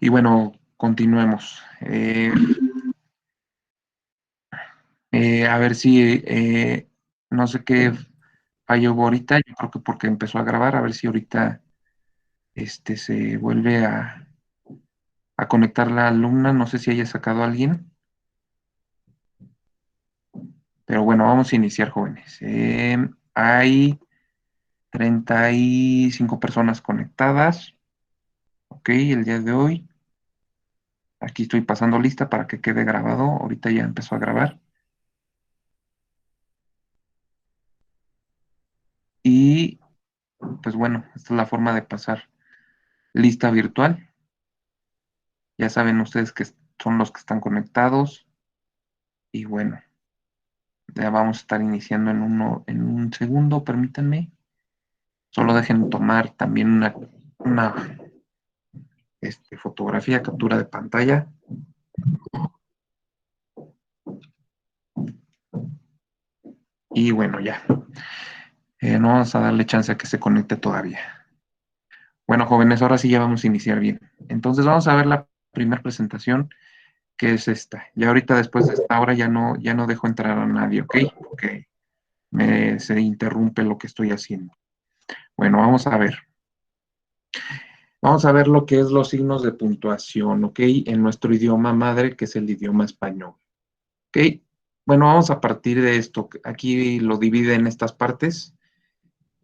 Y bueno, continuemos. A ver si, no sé qué falló ahorita, yo creo que porque empezó a grabar, a ver si ahorita se vuelve a conectar la alumna, no sé si haya sacado a alguien, pero bueno, vamos a iniciar, jóvenes. Hay 35 personas conectadas, ok, el día de hoy. Aquí estoy pasando lista para que quede grabado, ahorita ya empezó a grabar. Y pues bueno, esta es la forma de pasar lista virtual. Ya saben ustedes que son los que están conectados. Y bueno, ya vamos a estar iniciando en un segundo, permítanme. Solo dejen tomar también una fotografía, captura de pantalla. Y bueno, ya. No vamos a darle chance a que se conecte todavía. Bueno, jóvenes, ahora sí ya vamos a iniciar bien. Entonces vamos a ver la primera presentación, que es esta. Ya ahorita después de esta hora ya no dejo entrar a nadie, ¿ok? Porque se interrumpe lo que estoy haciendo. Bueno, vamos a ver. Vamos a ver lo que es los signos de puntuación, ¿ok? En nuestro idioma madre, que es el idioma español, ¿ok? Bueno, vamos a partir de esto. Aquí lo divide en estas partes.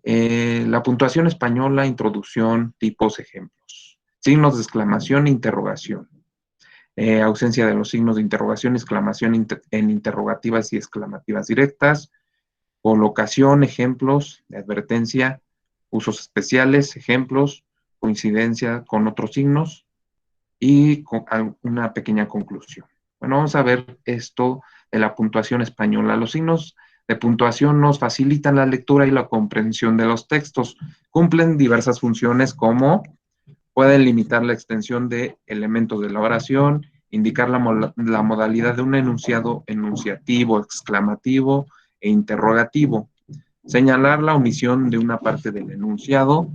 La puntuación española, introducción, tipos, ejemplos. Signos de exclamación, interrogación. Ausencia de los signos de interrogación, exclamación en interrogativas y exclamativas directas. Colocación, ejemplos de advertencia, usos especiales, ejemplos, coincidencia con otros signos y con una pequeña conclusión. Bueno, vamos a ver esto de la puntuación española. Los signos de puntuación nos facilitan la lectura y la comprensión de los textos. Cumplen diversas funciones como pueden limitar la extensión de elementos de la oración, indicar la modalidad de un enunciado enunciativo, exclamativo e interrogativo, señalar la omisión de una parte del enunciado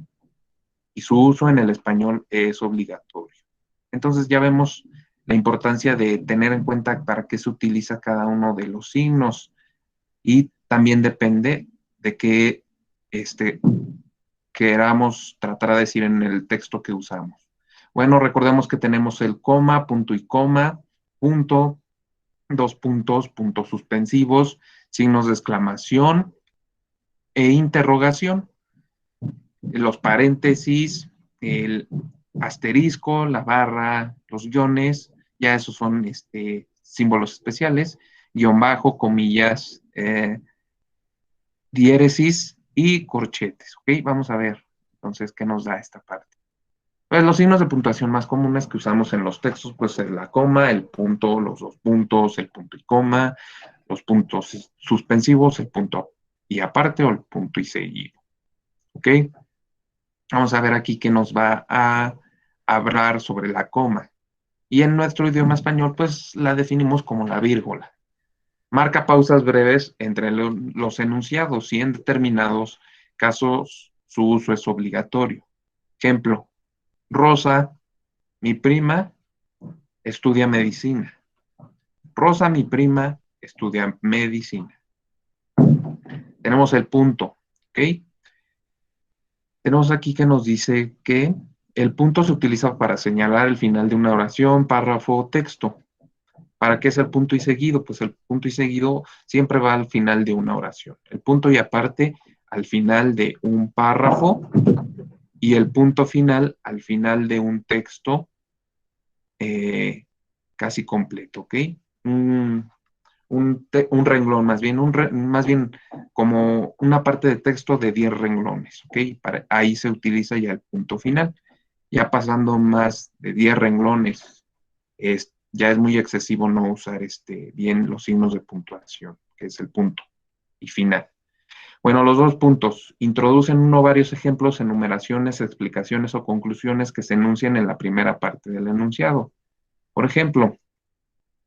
y su uso en el español es obligatorio. Entonces ya vemos la importancia de tener en cuenta para qué se utiliza cada uno de los signos y también depende de qué queramos tratar de decir en el texto que usamos. Bueno, recordemos que tenemos el coma, punto y coma, punto, dos puntos, puntos suspensivos, signos de exclamación e interrogación, los paréntesis, el asterisco, la barra, los guiones, ya esos son símbolos especiales, guión bajo, comillas, diéresis y corchetes, ¿ok? Vamos a ver entonces qué nos da esta parte. Pues los signos de puntuación más comunes que usamos en los textos, pues es la coma, el punto, los dos puntos, el punto y coma, los puntos suspensivos, el punto y aparte o el punto y seguido, ¿ok? Vamos a ver aquí que nos va a hablar sobre la coma. Y en nuestro idioma español, pues la definimos como la vírgula. Marca pausas breves entre los enunciados y en determinados casos su uso es obligatorio. Ejemplo, Rosa, mi prima, estudia medicina. Rosa, mi prima, estudia medicina. Tenemos el punto, ¿ok? Tenemos aquí que nos dice que el punto se utiliza para señalar el final de una oración, párrafo o texto. ¿Para qué es el punto y seguido? Pues el punto y seguido siempre va al final de una oración. El punto y aparte al final de un párrafo y el punto final al final de un texto casi completo, ¿ok? Un, un renglón, más bien como una parte de texto de 10 renglones, ¿ok? Ahí se utiliza ya el punto final. Ya pasando más de 10 renglones, ya es muy excesivo no usar bien los signos de puntuación, que es el punto y final. Bueno, los dos puntos introducen uno varios ejemplos, enumeraciones, explicaciones o conclusiones que se enuncian en la primera parte del enunciado. Por ejemplo,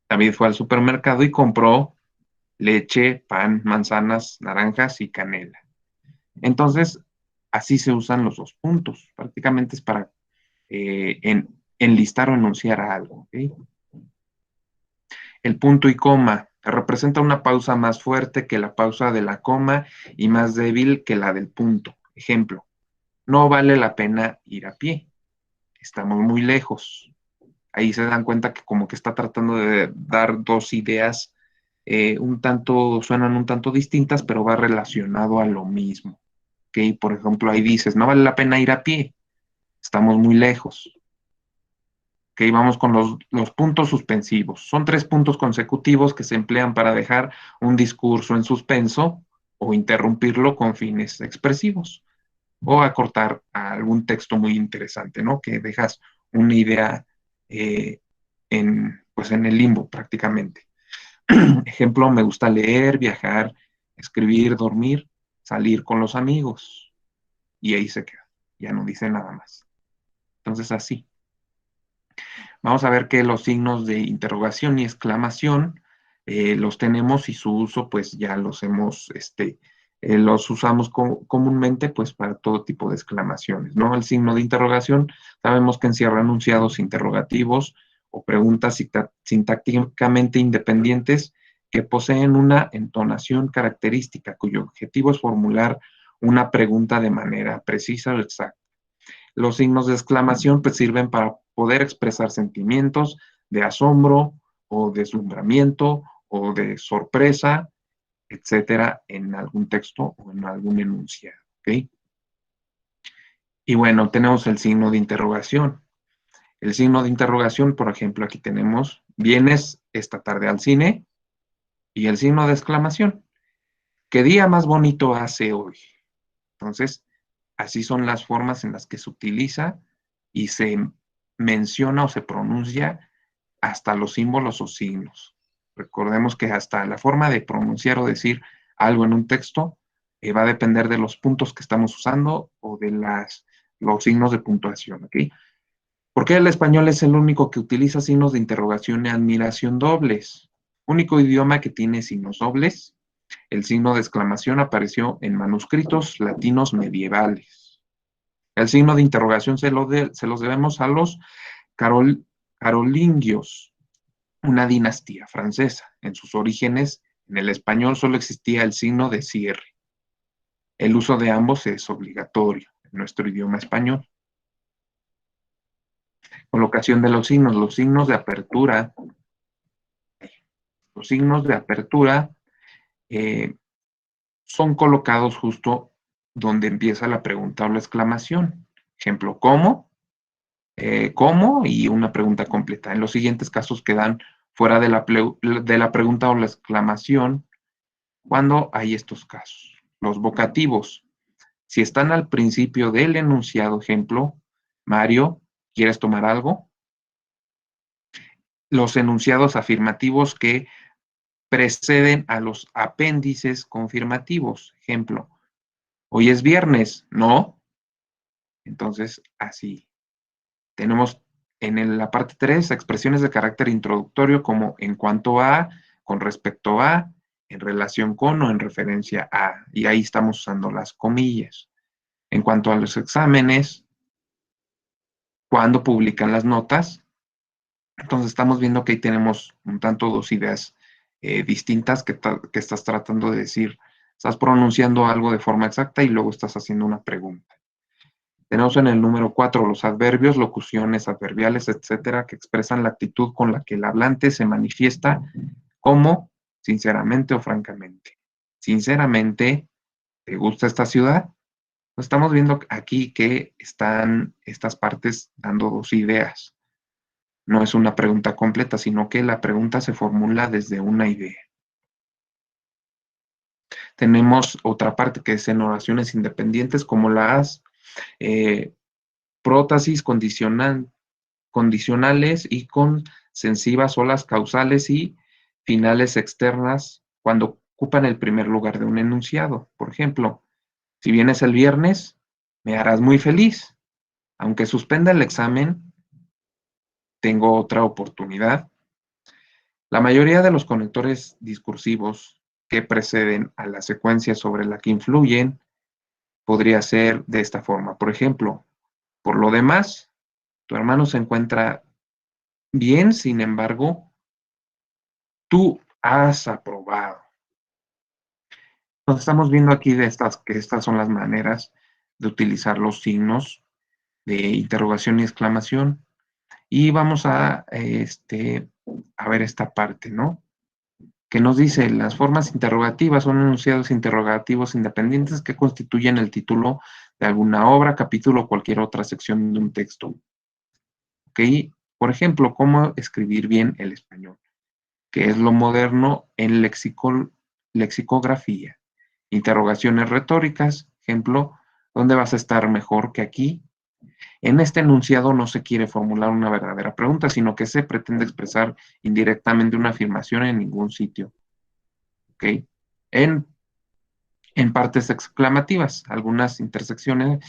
David fue al supermercado y compró leche, pan, manzanas, naranjas y canela. Entonces, así se usan los dos puntos. Prácticamente es para enlistar o enunciar algo. ¿Okay? El punto y coma representa una pausa más fuerte que la pausa de la coma y más débil que la del punto. Ejemplo, no vale la pena ir a pie. Estamos muy lejos. Ahí se dan cuenta que como que está tratando de dar dos ideas suenan un tanto distintas, pero va relacionado a lo mismo. ¿Okay? Por ejemplo, ahí dices, no vale la pena ir a pie. Estamos muy lejos. Ok, vamos con los puntos suspensivos. Son 3 puntos consecutivos que se emplean para dejar un discurso en suspenso o interrumpirlo con fines expresivos o acortar a algún texto muy interesante, ¿no? Que dejas una idea eh, pues en el limbo prácticamente. Ejemplo, me gusta leer, viajar, escribir, dormir, salir con los amigos. Y ahí se queda, ya no dice nada más. Entonces así. Vamos a ver que los signos de interrogación y exclamación los tenemos y su uso pues ya los usamos comúnmente pues para todo tipo de exclamaciones, ¿no? El signo de interrogación sabemos que encierra enunciados interrogativos o preguntas sintácticamente independientes que poseen una entonación característica cuyo objetivo es formular una pregunta de manera precisa o exacta. Los signos de exclamación pues sirven para poder expresar sentimientos de asombro o deslumbramiento o de sorpresa, etcétera, en algún texto o en algún enunciado. ¿Ok? Y bueno, tenemos el signo de interrogación. El signo de interrogación, por ejemplo, aquí tenemos, ¿vienes esta tarde al cine? Y el signo de exclamación, ¿qué día más bonito hace hoy? Entonces, así son las formas en las que se utiliza y se menciona o se pronuncia hasta los símbolos o signos. Recordemos que hasta la forma de pronunciar o decir algo en un texto va a depender de los puntos que estamos usando o de los signos de puntuación. ¿Okay? ¿Por qué el español es el único que utiliza signos de interrogación y admiración dobles? Único idioma que tiene signos dobles. El signo de exclamación apareció en manuscritos latinos medievales. El signo de interrogación se los debemos a los carolingios, una dinastía francesa. En sus orígenes, en el español solo existía el signo de cierre. El uso de ambos es obligatorio en nuestro idioma español. Colocación de los signos. Los signos de apertura eh, son colocados justo donde empieza la pregunta o la exclamación. Ejemplo, ¿cómo? ¿Cómo? Y una pregunta completa. En los siguientes casos quedan fuera de la pregunta o la exclamación cuando hay estos casos. Los vocativos, si están al principio del enunciado, ejemplo, Mario, ¿quieres tomar algo? Los enunciados afirmativos que preceden a los apéndices confirmativos, ejemplo, hoy es viernes, ¿no? Entonces, así. Tenemos en la parte 3 expresiones de carácter introductorio como en cuanto a, con respecto a, en relación con o en referencia a. Y ahí estamos usando las comillas. En cuanto a los exámenes, cuando publican las notas, entonces estamos viendo que ahí tenemos un tanto dos ideas distintas que estás tratando de decir. Estás pronunciando algo de forma exacta y luego estás haciendo una pregunta. Tenemos en el número 4 los adverbios, locuciones adverbiales, etcétera, que expresan la actitud con la que el hablante se manifiesta como sinceramente o francamente. Sinceramente, ¿te gusta esta ciudad? Pues estamos viendo aquí que están estas partes dando dos ideas. No es una pregunta completa, sino que la pregunta se formula desde una idea. Tenemos otra parte que es en oraciones independientes, como las prótesis condicionales y consensivas o las causales y finales externas cuando ocupan el primer lugar de un enunciado. Por ejemplo, si vienes el viernes, me harás muy feliz. Aunque suspenda el examen, tengo otra oportunidad. La mayoría de los conectores discursivos que preceden a la secuencia sobre la que influyen podría ser de esta forma. Por ejemplo, por lo demás, Tu hermano se encuentra bien, sin embargo, tú has aprobado. Entonces estamos viendo aquí que estas son las maneras de utilizar los signos de interrogación y exclamación. Y vamos a ver esta parte, ¿no? Que nos dice, las formas interrogativas son enunciados interrogativos independientes que constituyen el título de alguna obra, capítulo o cualquier otra sección de un texto. ¿Ok? Por ejemplo, cómo escribir bien el español, que es lo moderno en lexicografía. Interrogaciones retóricas, ejemplo, ¿dónde vas a estar mejor que aquí? En este enunciado no se quiere formular una verdadera pregunta, sino que se pretende expresar indirectamente una afirmación en ningún sitio. ¿Ok? En, en partes exclamativas, algunas interjecciones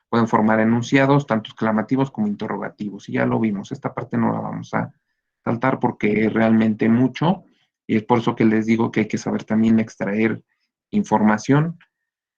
pueden formar enunciados, tanto exclamativos como interrogativos. Y ya lo vimos, esta parte no la vamos a saltar porque es realmente mucho, y es por eso que les digo que hay que saber también extraer información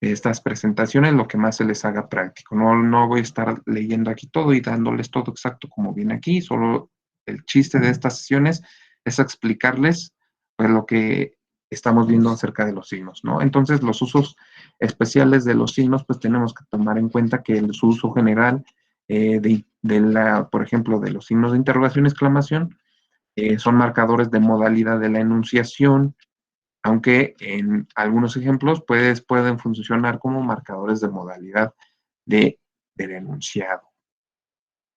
de estas presentaciones, lo que más se les haga práctico. No voy a estar leyendo aquí todo y dándoles todo exacto como viene aquí, solo el chiste de estas sesiones es explicarles pues, lo que estamos viendo acerca de los signos, ¿no? Entonces, los usos especiales de los signos, pues tenemos que tomar en cuenta que su uso general por ejemplo, de los signos de interrogación y exclamación, son marcadores de modalidad de la enunciación, aunque en algunos ejemplos pueden funcionar como marcadores de modalidad del enunciado.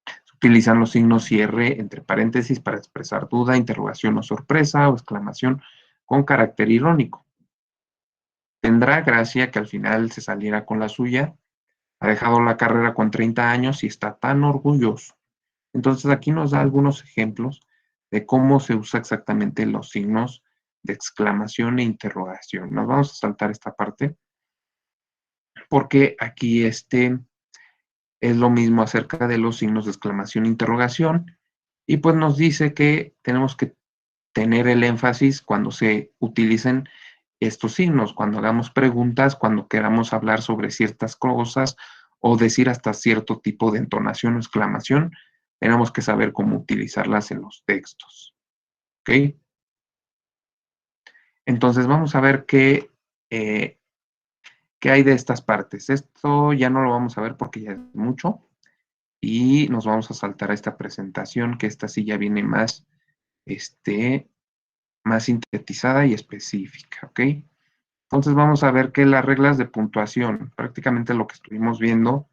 Se utilizan los signos cierre entre paréntesis para expresar duda, interrogación o sorpresa o exclamación con carácter irónico. Tendrá gracia que al final se saliera con la suya, ha dejado la carrera con 30 años y está tan orgulloso. Entonces aquí nos da algunos ejemplos de cómo se usa exactamente los signos de exclamación e interrogación. Nos vamos a saltar esta parte porque aquí es lo mismo acerca de los signos de exclamación e interrogación y pues nos dice que tenemos que tener el énfasis cuando se utilicen estos signos, cuando hagamos preguntas, cuando queramos hablar sobre ciertas cosas o decir hasta cierto tipo de entonación o exclamación, tenemos que saber cómo utilizarlas en los textos. ¿Ok? Entonces vamos a ver qué hay de estas partes. Esto ya no lo vamos a ver porque ya es mucho y nos vamos a saltar a esta presentación, que esta sí ya viene más sintetizada y específica, ¿ok? Entonces vamos a ver que las reglas de puntuación, prácticamente lo que estuvimos viendo,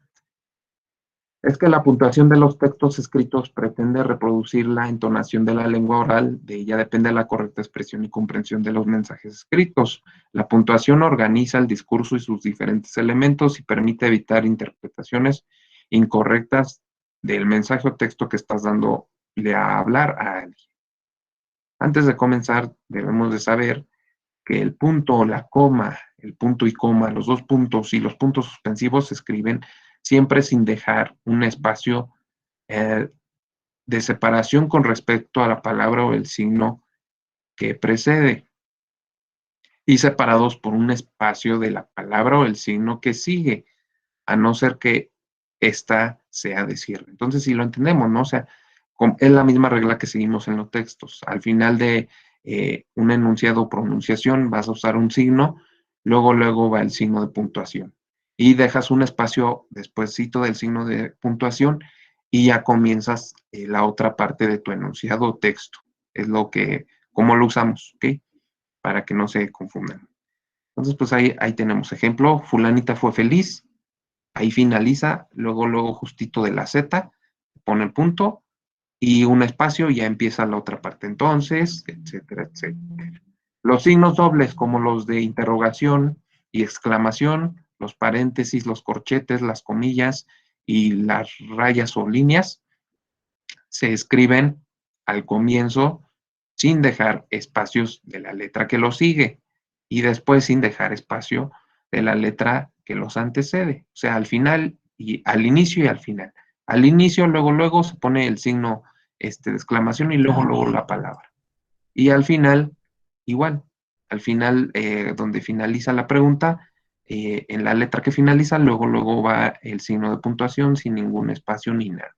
es que la puntuación de los textos escritos pretende reproducir la entonación de la lengua oral, de ella depende la correcta expresión y comprensión de los mensajes escritos. La puntuación organiza el discurso y sus diferentes elementos y permite evitar interpretaciones incorrectas del mensaje o texto que estás dándole a hablar a alguien. Antes de comenzar, debemos de saber que el punto, la coma, el punto y coma, los dos puntos y los puntos suspensivos se escriben siempre sin dejar un espacio eh, de separación con respecto a la palabra o el signo que precede y separados por un espacio de la palabra o el signo que sigue, a no ser que ésta sea de cierre. Entonces, si lo entendemos, ¿no? O sea, es la misma regla que seguimos en los textos. Al final de un enunciado o pronunciación vas a usar un signo, luego va el signo de puntuación. Y dejas un espacio despuésito del signo de puntuación y ya comienzas la otra parte de tu enunciado o texto. Es cómo lo usamos, ¿ok? Para que no se confundan. Entonces, pues ahí tenemos ejemplo, fulanita fue feliz, ahí finaliza, luego justito de la Z, pone el punto y un espacio y ya empieza la otra parte. Entonces, etcétera, etcétera. Los signos dobles, como los de interrogación y exclamación, los paréntesis, los corchetes, las comillas y las rayas o líneas, se escriben al comienzo sin dejar espacios de la letra que lo sigue y después sin dejar espacio de la letra que los antecede. O sea, al final y al inicio y al final. Al inicio, luego se pone el signo de exclamación y luego la palabra. Y al final, igual. Al final, donde finaliza la pregunta, en la letra que finaliza, luego va el signo de puntuación sin ningún espacio ni nada.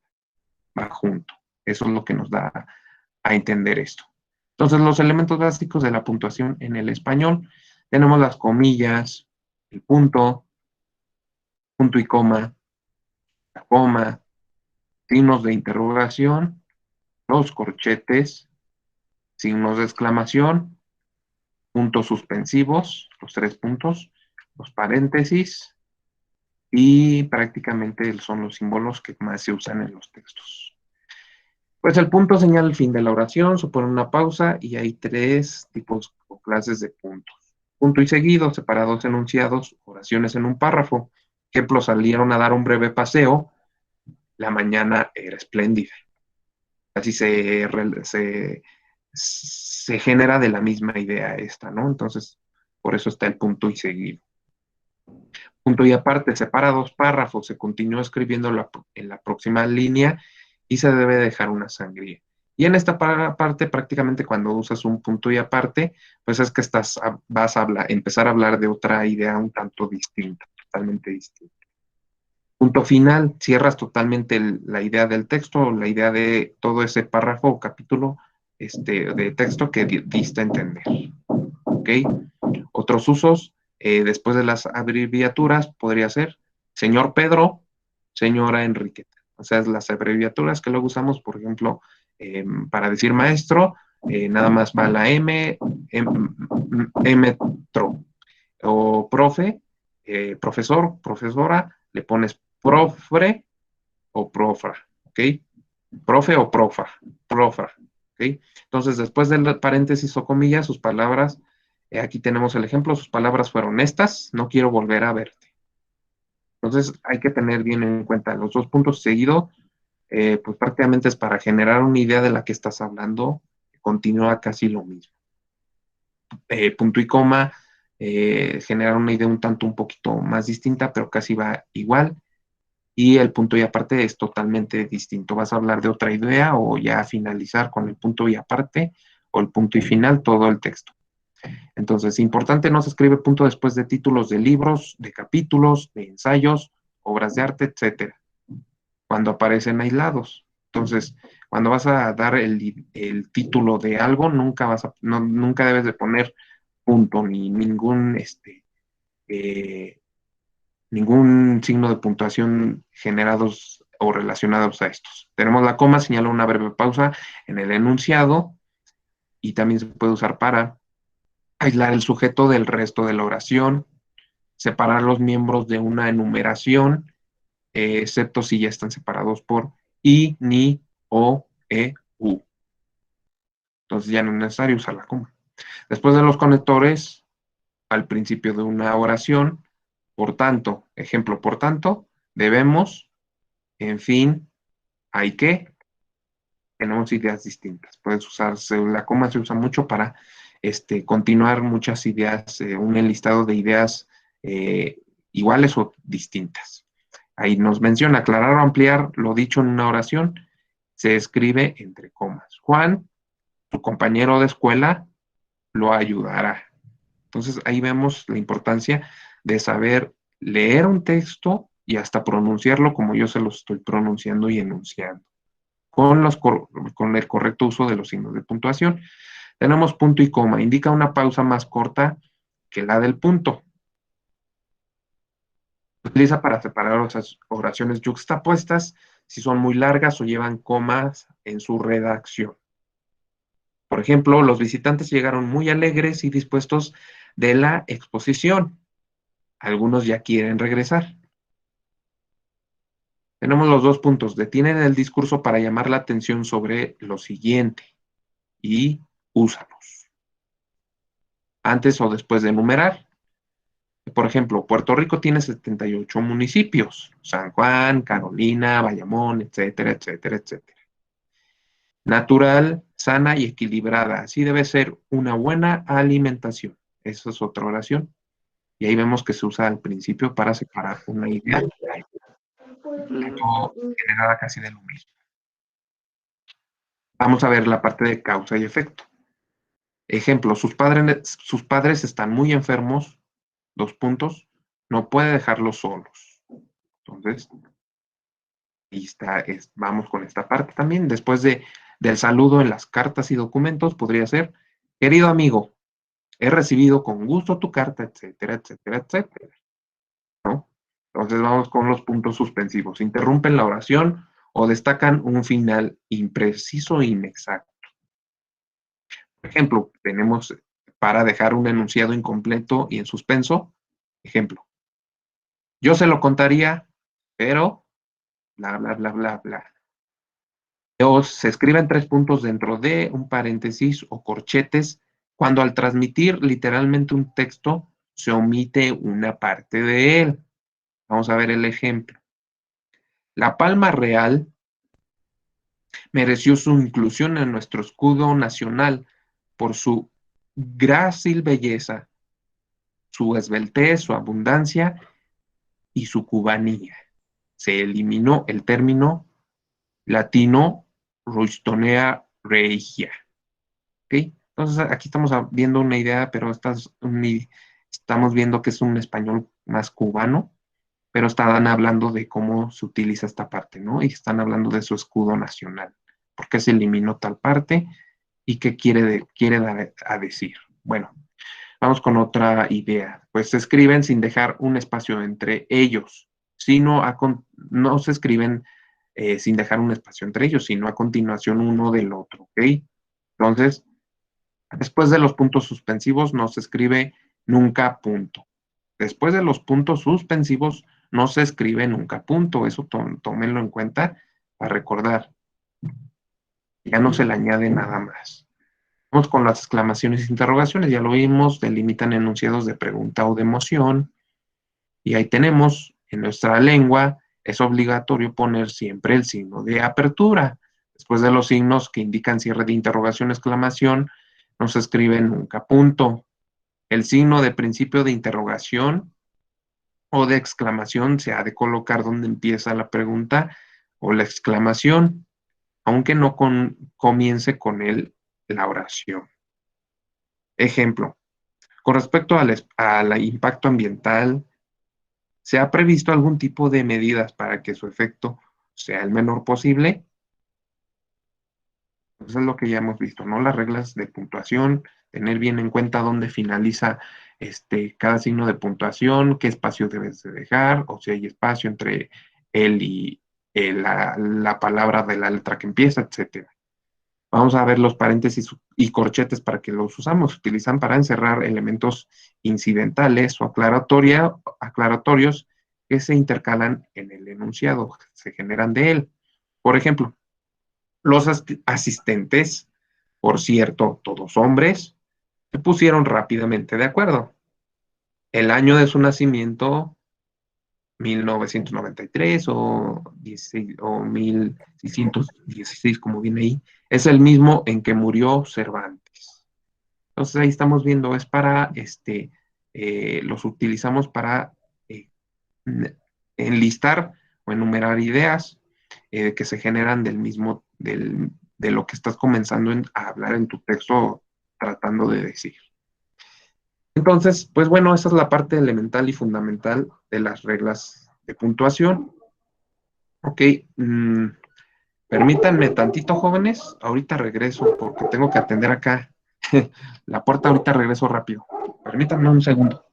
Va junto. Eso es lo que nos da a entender esto. Entonces, los elementos básicos de la puntuación en el español, tenemos las comillas, el punto y la coma, signos de interrogación, los corchetes, signos de exclamación, puntos suspensivos, los 3 puntos, los paréntesis, y prácticamente son los símbolos que más se usan en los textos. Pues el punto señala el fin de la oración, supone una pausa y hay 3 tipos o clases de puntos. Punto y seguido, separados enunciados, oraciones en un párrafo. Ejemplo, salieron a dar un breve paseo, la mañana era espléndida. Así se genera de la misma idea esta, ¿no? Entonces, por eso está el punto y seguido. Punto y aparte, separa 2 párrafos, se continúa escribiendo en la próxima línea y se debe dejar una sangría. Y en esta parte, prácticamente cuando usas un punto y aparte, pues es que vas a empezar a hablar de otra idea un tanto distinta, totalmente distinta. Punto final, cierras totalmente la idea del texto, la idea de todo ese párrafo o capítulo de texto que diste a entender. ¿Ok? Otros usos, después de las abreviaturas, podría ser señor Pedro, señora Enriqueta. O sea, las abreviaturas que luego usamos, por ejemplo, para decir maestro, nada más va la tro. O profe, profesor, profesora, le pones profre o profra, ¿ok? Profe o profra, ¿ok? Entonces, después del paréntesis o comillas, sus palabras, aquí tenemos el ejemplo, sus palabras fueron estas, no quiero volver a verte. Entonces, hay que tener bien en cuenta los 2 puntos seguidos, pues prácticamente es para generar una idea de la que estás hablando, continúa casi lo mismo. Punto y coma, generar una idea un tanto un poquito más distinta, pero casi va igual. Y el punto y aparte es totalmente distinto. Vas a hablar de otra idea o ya finalizar con el punto y aparte o el punto y final todo el texto. Entonces, importante, no se escribe punto después de títulos de libros, de capítulos, de ensayos, obras de arte, etcétera, cuando aparecen aislados. Entonces, cuando vas a dar el título de algo, nunca debes de poner punto ni ningún signo de puntuación generados o relacionados a estos. Tenemos la coma, señala una breve pausa en el enunciado y también se puede usar para aislar el sujeto del resto de la oración, separar los miembros de una enumeración, excepto si ya están separados por i, ni, o, u. Entonces ya no es necesario usar la coma. Después de los conectores, al principio de una oración, por tanto, ejemplo, por tanto, debemos, en fin, hay que, tenemos ideas distintas. Puedes usarse, la coma se usa mucho para continuar muchas ideas, un enlistado de ideas iguales o distintas. Ahí nos menciona aclarar o ampliar lo dicho en una oración, se escribe entre comas. Juan, tu compañero de escuela, lo ayudará. Entonces ahí vemos la importancia de saber leer un texto y hasta pronunciarlo como yo se lo estoy pronunciando y enunciando, con el correcto uso de los signos de puntuación. Tenemos punto y coma, indica una pausa más corta que la del punto. Se utiliza para separar oraciones yuxtapuestas si son muy largas o llevan comas en su redacción. Por ejemplo, los visitantes llegaron muy alegres y dispuestos de la exposición. Algunos ya quieren regresar. Tenemos los 2 puntos. Detienen el discurso para llamar la atención sobre lo siguiente y úsalos. Antes o después de enumerar. Por ejemplo, Puerto Rico tiene 78 municipios. San Juan, Carolina, Bayamón, etcétera, etcétera, etcétera. Natural, sana y equilibrada. Así debe ser una buena alimentación. Esa es otra oración. Y ahí vemos que se usa al principio para separar una idea generada casi de lo mismo. Vamos a ver la parte de causa y efecto. Ejemplo, sus padres están muy enfermos, 2 puntos, no puede dejarlos solos. Entonces, ahí está, vamos con esta parte también. Después del saludo en las cartas y documentos, podría ser, querido amigo, he recibido con gusto tu carta, etcétera, etcétera, etcétera, ¿no? Entonces vamos con los puntos suspensivos. Interrumpen la oración o destacan un final impreciso e inexacto. Por ejemplo, tenemos para dejar un enunciado incompleto y en suspenso. Ejemplo, yo se lo contaría, pero bla, bla, bla, bla, bla. O se escriben tres puntos dentro de un paréntesis o corchetes cuando al transmitir literalmente un texto se omite una parte de él. Vamos a ver el ejemplo. La palma real mereció su inclusión en nuestro escudo nacional por su grácil belleza, su esbeltez, su abundancia y su cubanía. Se eliminó el término latino Roystonea regia. ¿Ok? Entonces aquí estamos viendo una idea, pero estamos viendo que es un español más cubano, pero están hablando de cómo se utiliza esta parte, ¿no? Y están hablando de su escudo nacional. ¿Por qué se eliminó tal parte? ¿Y qué quiere dar a decir? Bueno, vamos con otra idea. Pues se escriben sin dejar un espacio entre ellos, sino no se escriben sin dejar un espacio entre ellos, sino a continuación uno del otro, ¿ok? Entonces, después de los puntos suspensivos no se escribe nunca punto. Después de los puntos suspensivos no se escribe nunca punto. Eso tómenlo en cuenta para recordar. Ya no se le añade nada más. Vamos con las exclamaciones e interrogaciones. Ya lo vimos, delimitan enunciados de pregunta o de emoción. Y ahí tenemos, en nuestra lengua, es obligatorio poner siempre el signo de apertura. Después de los signos que indican cierre de interrogación, exclamación, no se escribe nunca punto. El signo de principio de interrogación o de exclamación se ha de colocar donde empieza la pregunta o la exclamación, aunque no comience con él la oración. Ejemplo, con respecto al impacto ambiental, ¿se ha previsto algún tipo de medidas para que su efecto sea el menor posible? Eso es lo que ya hemos visto, ¿no? Las reglas de puntuación, tener bien en cuenta dónde finaliza cada signo de puntuación, qué espacio debes de dejar, o si hay espacio entre él y la palabra de la letra que empieza, etcétera. Vamos a ver los paréntesis y corchetes para que los usamos. Se utilizan para encerrar elementos incidentales o aclaratorios que se intercalan en el enunciado, se generan de él. Por ejemplo, los asistentes, por cierto, todos hombres, se pusieron rápidamente de acuerdo. El año de su nacimiento, 1993 o 1616, como viene ahí, es el mismo en que murió Cervantes. Entonces ahí estamos viendo, es para, los utilizamos para eh, enlistar o enumerar ideas que se generan de lo que estás comenzando a hablar en tu texto tratando de decir. Entonces, pues bueno, esa es la parte elemental y fundamental de las reglas de puntuación. Ok, permítanme tantito, jóvenes, ahorita regreso porque tengo que atender acá la puerta, ahorita regreso rápido. Permítanme un segundo.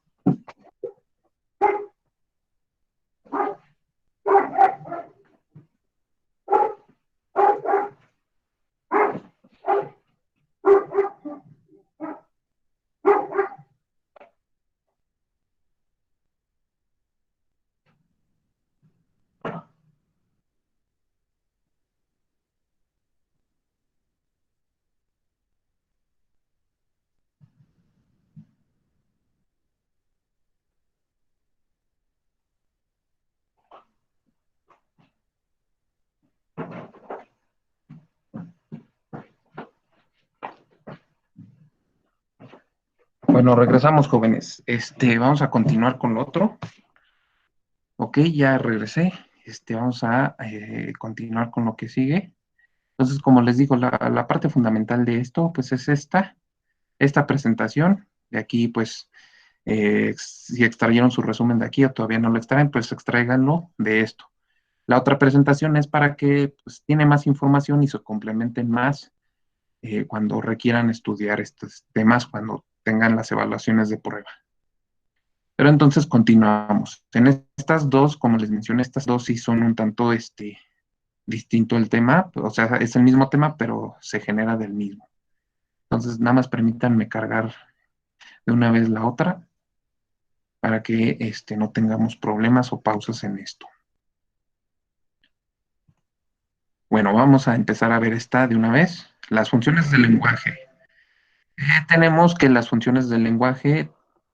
Bueno, regresamos, jóvenes. Vamos a continuar con lo otro. Ok, ya regresé. Vamos a continuar con lo que sigue. Entonces, como les digo, la parte fundamental de esto, pues es esta presentación. De aquí, pues, Si extrayeron su resumen de aquí o todavía no lo extraen, pues extráiganlo de esto. La otra presentación es para que pues, tiene más información y se complementen más cuando requieran estudiar estos temas, cuando tengan las evaluaciones de prueba. Pero entonces continuamos. En estas dos, como les mencioné, estas dos sí son un tanto distinto el tema, o sea, es el mismo tema, pero se genera del mismo. Entonces, nada más permítanme cargar de una vez la otra para que no tengamos problemas o pausas en esto. Bueno, vamos a empezar a ver esta de una vez. Las funciones del lenguaje. Tenemos que las funciones del lenguaje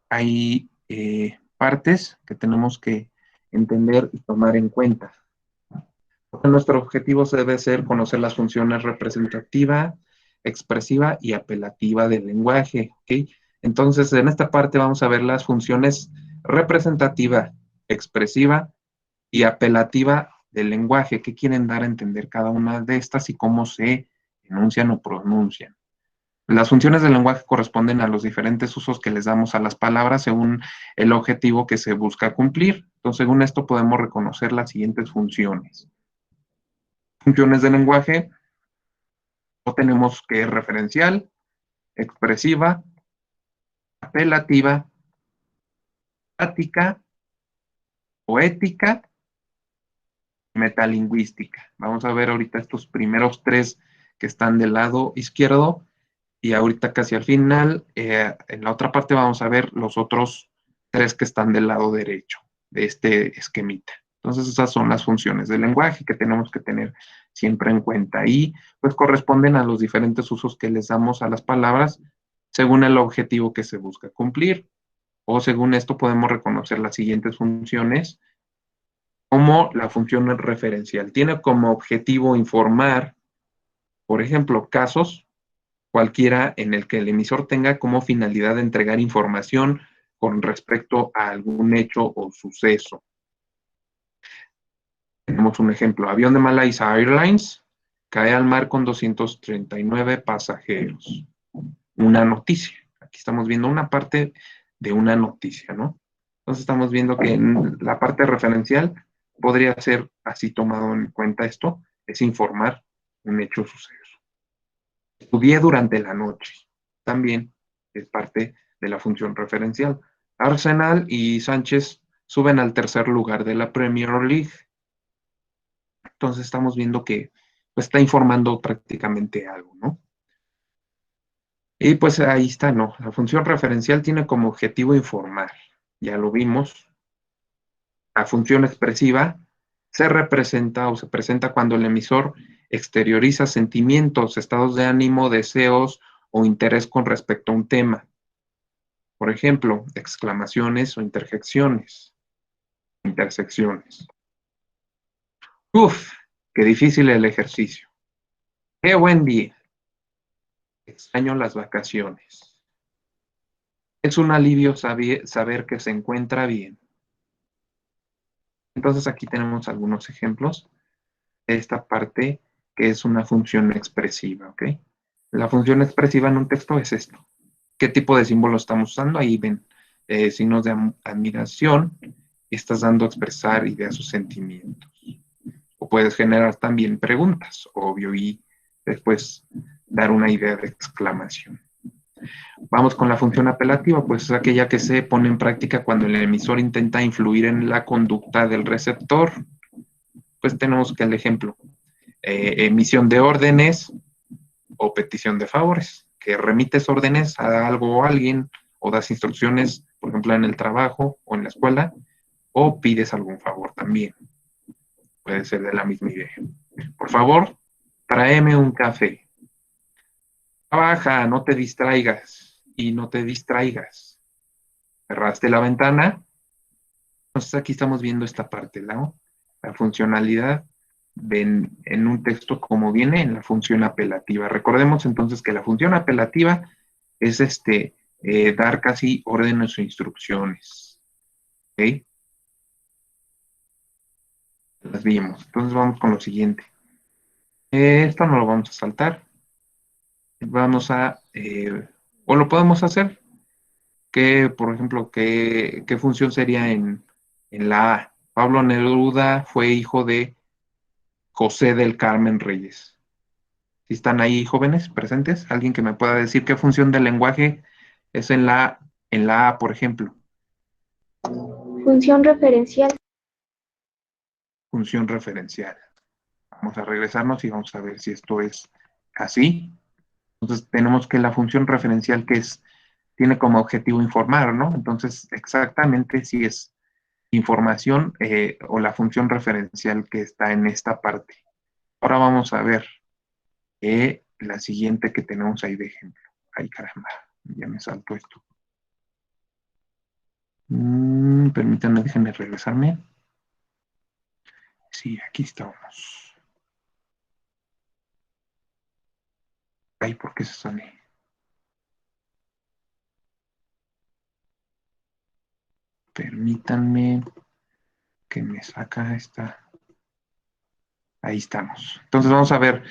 hay partes que tenemos que entender y tomar en cuenta. Nuestro objetivo debe ser conocer las funciones representativa, expresiva y apelativa del lenguaje. ¿Ok? Entonces, en esta parte vamos a ver las funciones representativa, expresiva y apelativa del lenguaje. ¿Qué quieren dar a entender cada una de estas y cómo se enuncian o pronuncian? Las funciones del lenguaje corresponden a los diferentes usos que les damos a las palabras según el objetivo que se busca cumplir. Entonces, según esto podemos reconocer las siguientes funciones. Funciones del lenguaje, o tenemos que es referencial, expresiva, apelativa, ática, poética, metalingüística. Vamos a ver ahorita estos primeros tres que están del lado izquierdo y ahorita casi al final, en la otra parte vamos a ver los otros tres que están del lado derecho de este esquemita. Entonces esas son las funciones del lenguaje que tenemos que tener siempre en cuenta y pues corresponden a los diferentes usos que les damos a las palabras según el objetivo que se busca cumplir. O según esto podemos reconocer las siguientes funciones como la función referencial. Tiene como objetivo informar, por ejemplo, casos cualquiera en el que el emisor tenga como finalidad de entregar información con respecto a algún hecho o suceso. Tenemos un ejemplo, avión de Malaysia Airlines cae al mar con 239 pasajeros. Una noticia. Aquí estamos viendo una parte de una noticia, ¿no? Entonces estamos viendo que en la parte referencial podría ser así tomado en cuenta esto, es informar un hecho o suceso. Estudié durante la noche. También es parte de la función referencial. Arsenal y Sánchez suben al tercer lugar de la Premier League. Entonces estamos viendo que pues, está informando prácticamente algo, ¿no? Y pues ahí está, ¿no? La función referencial tiene como objetivo informar. Ya lo vimos. La función expresiva se representa o se presenta cuando el emisor exterioriza sentimientos, estados de ánimo, deseos o interés con respecto a un tema. Por ejemplo, exclamaciones o interjecciones, intersecciones. Uf, qué difícil el ejercicio. Qué buen día. Extraño las vacaciones. Es un alivio saber que se encuentra bien. Entonces aquí tenemos algunos ejemplos de esta parte que es una función expresiva, ¿ok? La función expresiva en un texto es esto. ¿Qué tipo de símbolo estamos usando? Ahí ven signos de admiración. Estás dando a expresar ideas o sentimientos. O puedes generar también preguntas, obvio, y después dar una idea de exclamación. Vamos con la función apelativa, pues es aquella que se pone en práctica cuando el emisor intenta influir en la conducta del receptor. Pues tenemos que el ejemplo, emisión de órdenes o petición de favores, que remites órdenes a algo o a alguien o das instrucciones, por ejemplo, en el trabajo o en la escuela, o pides algún favor también. Puede ser de la misma idea. Por favor, tráeme un café. Trabaja, no te distraigas y no te distraigas. Cerraste la ventana. Entonces aquí estamos viendo esta parte, ¿no? La funcionalidad en un texto como viene en la función apelativa. Recordemos entonces que la función apelativa es dar casi órdenes o instrucciones. ¿Ok? Las vimos. Entonces vamos con lo siguiente. Esto no lo vamos a saltar. Vamos a, o lo podemos hacer. por ejemplo, qué función sería en la A? Pablo Neruda fue hijo de José del Carmen Reyes. Si están ahí jóvenes presentes, alguien que me pueda decir qué función del lenguaje es en la A, por ejemplo. Función referencial. Función referencial. Vamos a regresarnos y vamos a ver si esto es así. Entonces tenemos que la función referencial tiene como objetivo informar, ¿no? Entonces exactamente si es información o la función referencial que está en esta parte. Ahora vamos a ver la siguiente que tenemos ahí de ejemplo. Ay, caramba, ya me saltó esto. Permítanme, déjenme regresarme. Sí, aquí estamos. Ay, ¿por qué se sale? Permítanme que me saca esta. Ahí estamos. Entonces vamos a ver,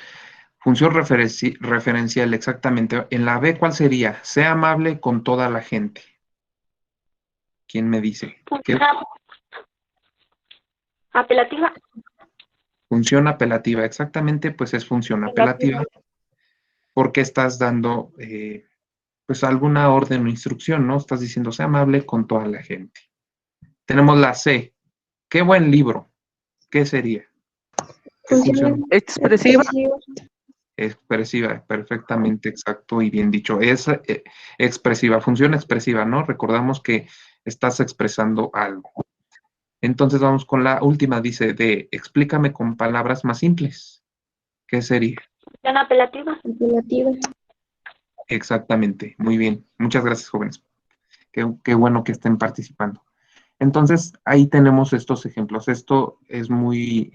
función referencial exactamente. En la B, ¿cuál sería? Sea amable con toda la gente. ¿Quién me dice? ¿Qué Apelativa. función apelativa? Exactamente, pues es función apelativa porque estás dando pues alguna orden o instrucción, ¿no? Estás diciendo, sea amable con toda la gente. Tenemos la C. Qué buen libro. ¿Qué sería? ¿Qué función? Expresiva. Expresiva, perfectamente exacto y bien dicho. Es expresiva, función expresiva, ¿no? Recordamos que estás expresando algo. Entonces vamos con la última, dice explícame con palabras más simples. ¿Qué sería? Función apelativa. Apelativa. Exactamente, muy bien. Muchas gracias, jóvenes. Qué bueno que estén participando. Entonces, ahí tenemos estos ejemplos. Esto es muy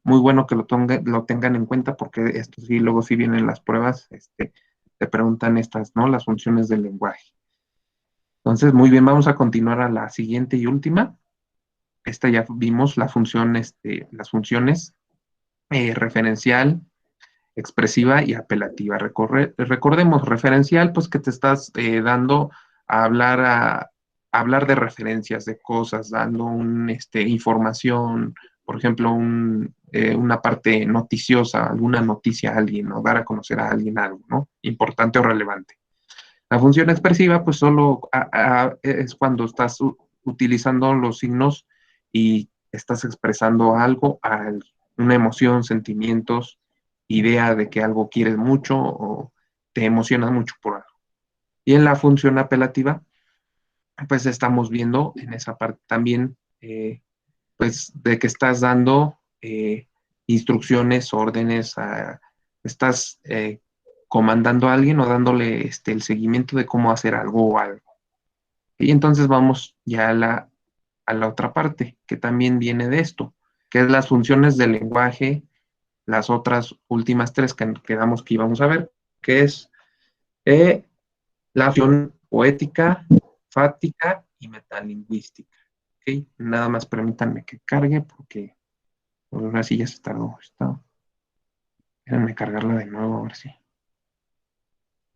bueno que lo tengan en cuenta porque esto sí, luego sí vienen las pruebas, te preguntan estas, ¿no? Las funciones del lenguaje. Entonces, muy bien, vamos a continuar a la siguiente y última. Esta ya vimos la función, las funciones referencial, expresiva y apelativa. Recordemos, referencial, pues que te estás dando a hablar de referencias, de cosas, dando información, por ejemplo, una parte noticiosa, alguna noticia a alguien, o dar a conocer a alguien algo, ¿no? Importante o relevante. La función expresiva, pues solo es cuando estás utilizando los signos y estás expresando algo, una emoción, sentimientos, idea de que algo quieres mucho o te emocionas mucho por algo. Y en la función apelativa, pues estamos viendo en esa parte también, pues de que estás dando instrucciones, órdenes, estás comandando a alguien o dándole el seguimiento de cómo hacer algo o algo. Y entonces vamos ya a la otra parte, que también viene de esto, que es las funciones del lenguaje, las otras últimas tres que quedamos que íbamos a ver, que es la función poética, fática y metalingüística. ¿Okay? Nada más permítanme que cargue porque ahora sí ya se tardó. Déjenme cargarla de nuevo, a ver si.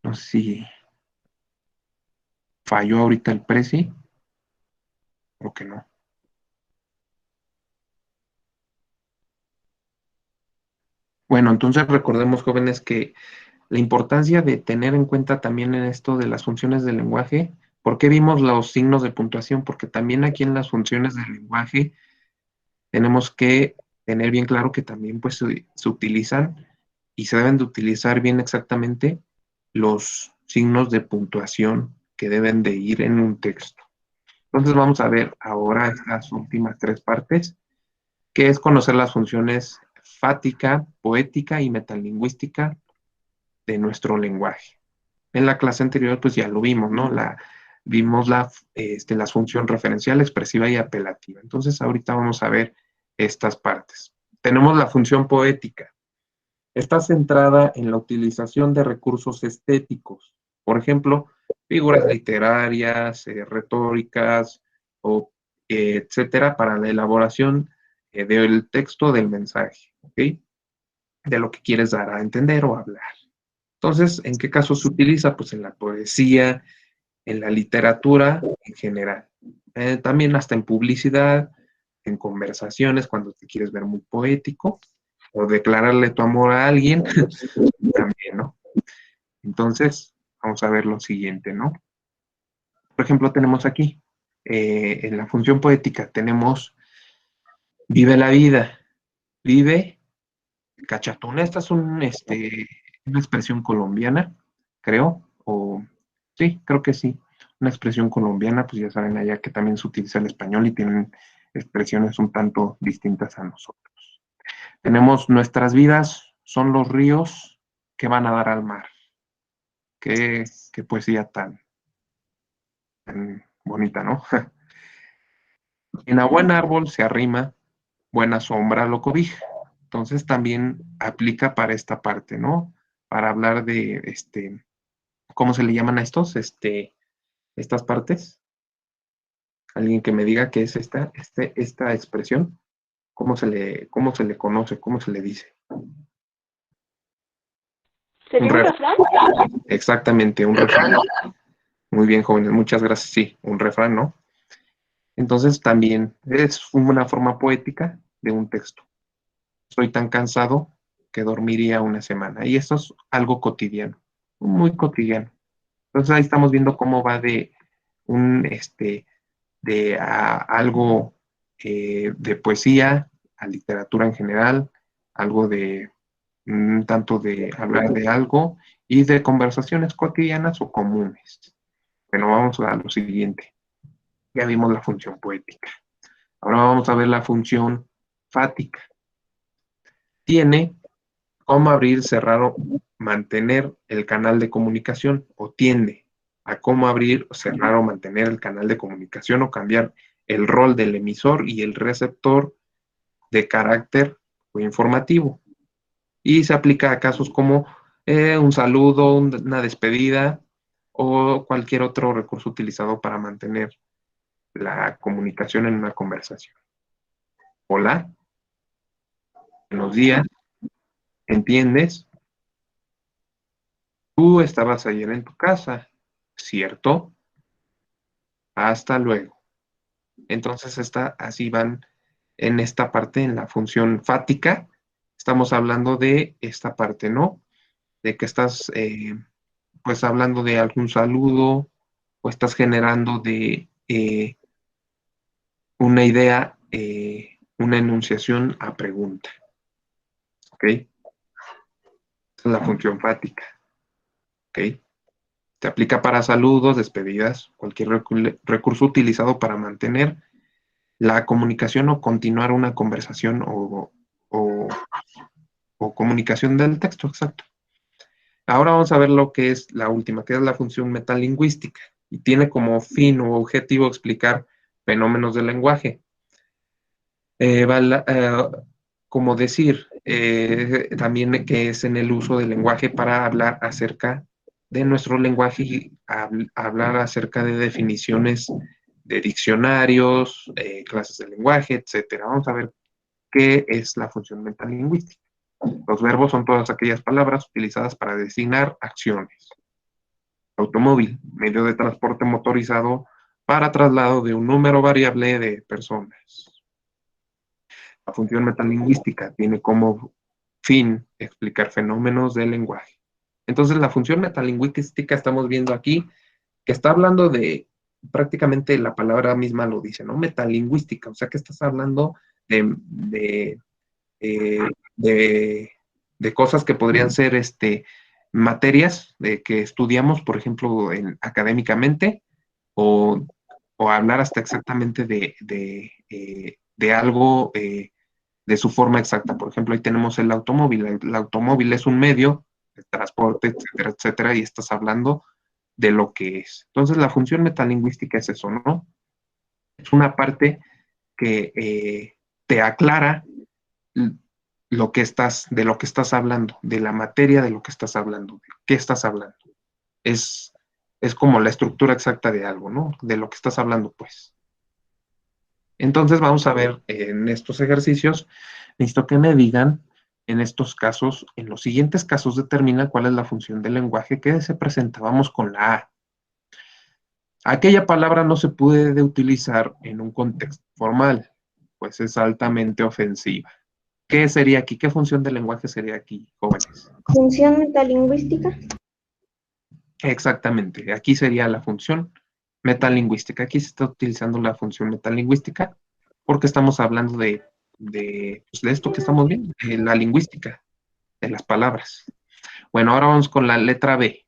No sé si falló ahorita el Prezi o que no. Bueno, entonces recordemos, jóvenes, que la importancia de tener en cuenta también en esto de las funciones del lenguaje, ¿por qué vimos los signos de puntuación? Porque también aquí en las funciones del lenguaje tenemos que tener bien claro que también pues se utilizan y se deben de utilizar bien exactamente los signos de puntuación que deben de ir en un texto. Entonces vamos a ver ahora estas últimas tres partes, que es conocer las funciones fática, poética y metalingüística de nuestro lenguaje. En la clase anterior pues ya lo vimos, ¿no? Vimos las funciones referencial, expresiva y apelativa. Entonces ahorita vamos a ver estas partes. Tenemos la función poética. Está centrada en la utilización de recursos estéticos, por ejemplo, figuras literarias, retóricas, etcétera, para la elaboración del texto del mensaje, ¿ok? De lo que quieres dar a entender o hablar. Entonces, ¿en qué caso se utiliza? Pues en la poesía, en la literatura en general. También hasta en publicidad, en conversaciones, cuando te quieres ver muy poético, o declararle tu amor a alguien, también, ¿no? Entonces, vamos a ver lo siguiente, ¿no? Por ejemplo, tenemos aquí, en la función poética, tenemos vive la vida, vive cachatún. Esta es una expresión colombiana, creo, o sí, creo que sí, una expresión colombiana, pues ya saben allá que también se utiliza el español y tienen expresiones un tanto distintas a nosotros. Tenemos nuestras vidas son los ríos que van a dar al mar. Qué poesía tan bonita, ¿no? En a buen árbol se arrima, buena sombra lo cobija. Entonces también aplica para esta parte, ¿no? Para hablar de, ¿cómo se le llaman a estos, estas partes? Alguien que me diga qué es esta expresión, cómo se le conoce, cómo se le dice. Un ¿Sería un refrán. refrán? Exactamente, un refrán. Muy bien, jóvenes, muchas gracias. Sí, un refrán, ¿no? Entonces también es una forma poética de un texto. Estoy tan cansado que dormiría una semana. Y esto es algo cotidiano, muy cotidiano. Entonces ahí estamos viendo cómo va de un, algo de poesía a literatura en general, algo de tanto de hablar de algo y de conversaciones cotidianas o comunes. Bueno, vamos a lo siguiente. Ya vimos la función poética. Ahora vamos a ver la función fática. Tiene cómo abrir, cerrar o mantener el canal de comunicación, o tiende a cómo abrir, cerrar o mantener el canal de comunicación, o cambiar el rol del emisor y el receptor de carácter o informativo. Y se aplica a casos como un saludo, una despedida o cualquier otro recurso utilizado para mantener la comunicación en una conversación. Hola, buenos días, ¿entiendes? Tú estabas ayer en tu casa, ¿cierto? Hasta luego. Entonces, así van en esta parte, en la función fática. Estamos hablando de esta parte, ¿no? De que estás, pues, hablando de algún saludo o estás generando de una idea, una enunciación a pregunta, ¿ok? Esa es la función fática, ¿ok? Se aplica para saludos, despedidas, cualquier recurso utilizado para mantener la comunicación o continuar una conversación o, o comunicación del texto, exacto. Ahora vamos a ver lo que es la última, que es la función metalingüística, y tiene como fin o objetivo explicar fenómenos del lenguaje. Como decir, también que es en el uso del lenguaje para hablar acerca de nuestro lenguaje y hablar acerca de definiciones de diccionarios, clases de lenguaje, etcétera. Vamos a ver qué es la función metalingüística. Los verbos son todas aquellas palabras utilizadas para designar acciones. Automóvil, medio de transporte motorizado para traslado de un número variable de personas. La función metalingüística tiene como fin explicar fenómenos del lenguaje. Entonces, la función metalingüística estamos viendo aquí que está hablando de prácticamente la palabra misma lo dice, ¿no? Metalingüística, o sea que estás hablando eh, de, de cosas que podrían ser materias de que estudiamos, por ejemplo, académicamente, o, o, hablar hasta exactamente de algo de su forma exacta. Por ejemplo, ahí tenemos el automóvil. El automóvil es un medio de transporte, etcétera, etcétera, y estás hablando de lo que es. Entonces, la función metalingüística es eso, ¿no? Es una parte que te aclara de lo que estás hablando, de la materia de lo que estás hablando, de qué estás hablando. Es, es como la estructura exacta de algo, ¿no? De lo que estás hablando, pues. Entonces vamos a ver en estos ejercicios, necesito que me digan en estos casos, en los siguientes casos determina cuál es la función del lenguaje que se presenta. Vamos con la A. Aquella palabra no se puede utilizar en un contexto formal, pues es altamente ofensiva. ¿Qué sería aquí? ¿Qué función del lenguaje sería aquí, jóvenes? Función metalingüística. Exactamente, aquí sería la función metalingüística. Aquí se está utilizando la función metalingüística porque estamos hablando pues, de esto que estamos viendo, de la lingüística, de las palabras. Bueno, ahora vamos con la letra B.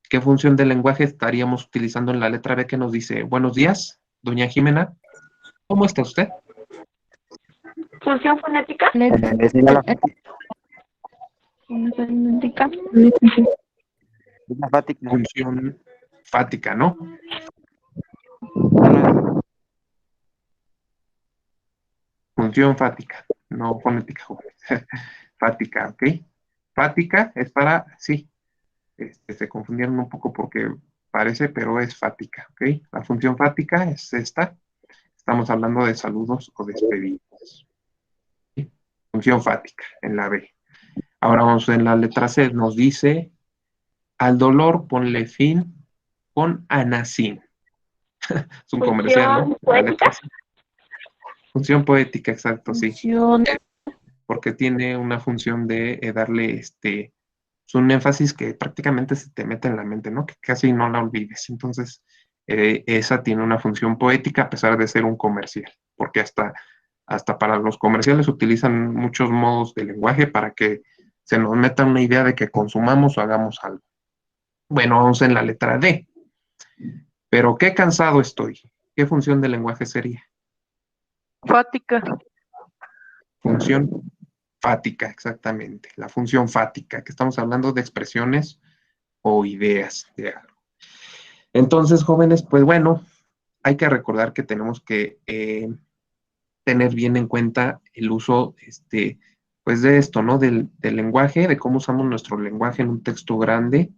¿Qué función del lenguaje estaríamos utilizando en la letra B que nos dice, buenos días, doña Jimena, ¿cómo está usted? Función fonética. Sería Fonética. la fática. Función fática, ¿no? Bueno, Función fática, no fonética, jóvenes. Fática, ¿ok? Fática es para, sí, se confundieron un poco porque parece, pero es fática, ¿ok? La función fática es esta. Estamos hablando de saludos o despedidas. ¿Sí? Función fática en la B. Ahora vamos en la letra C. Nos dice, al dolor ponle fin con Anacin. Es un comercial, ¿no? Función La poética. letra C. Función poética, exacto, sí. Función. Porque tiene una función de darle es un énfasis que prácticamente se te mete en la mente, ¿no? Que casi no la olvides. Entonces, esa tiene una función poética a pesar de ser un comercial, porque hasta para los comerciales utilizan muchos modos de lenguaje para que se nos meta una idea de que consumamos o hagamos algo. Bueno, vamos en la letra D. Pero qué cansado estoy. ¿Qué función del lenguaje sería? fática. Función fática, exactamente. La función fática, que estamos hablando de expresiones o ideas de algo. Entonces, jóvenes, pues bueno, hay que recordar que tenemos que tener bien en cuenta el uso, pues de esto, ¿no? Del lenguaje, de cómo usamos nuestro lenguaje en un texto grande.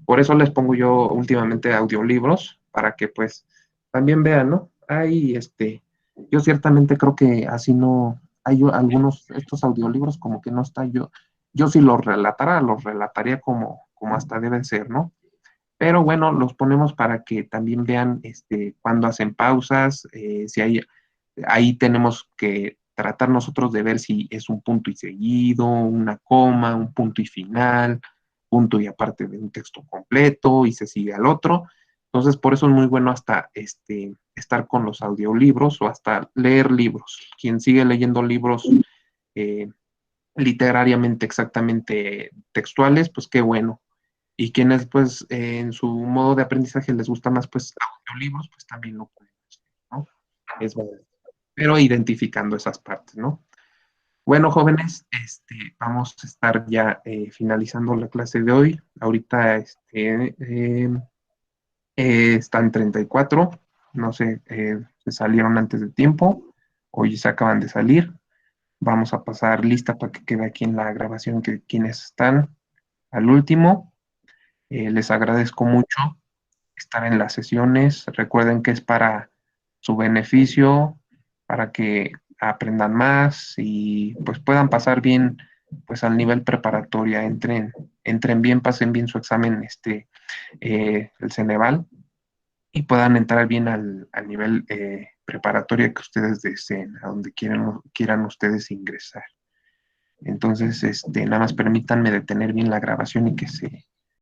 Por eso les pongo yo últimamente audiolibros, para que pues también vean, ¿no? Yo ciertamente creo que así no, hay algunos, estos audiolibros como que no está yo si los relataría como hasta debe ser, ¿no? Pero bueno, los ponemos para que también vean cuando hacen pausas, si hay, ahí tenemos que tratar nosotros de ver si es un punto y seguido, una coma, un punto y final, punto y aparte de un texto completo y se sigue al otro. Entonces, por eso es muy bueno hasta estar con los audiolibros o hasta leer libros. Quien sigue leyendo libros eh, literariamente exactamente textuales, pues qué bueno. Y quienes pues en su modo de aprendizaje les gusta más pues audiolibros, pues también lo pueden hacer, ¿no? Es bueno. Pero identificando esas partes, ¿no? Bueno, jóvenes, vamos a estar ya finalizando la clase de hoy. Ahorita están 34, no sé, se salieron antes de tiempo, hoy se acaban de salir. Vamos a pasar lista para que quede aquí en la grabación que quienes están al último. Les agradezco mucho estar en las sesiones. Recuerden que es para su beneficio, para que aprendan más y pues puedan pasar bien pues al nivel preparatoria, entren bien, pasen bien su examen, el Ceneval, y puedan entrar bien al nivel preparatoria que ustedes deseen, a donde quieran ustedes ingresar. Entonces, nada más permítanme detener bien la grabación y que se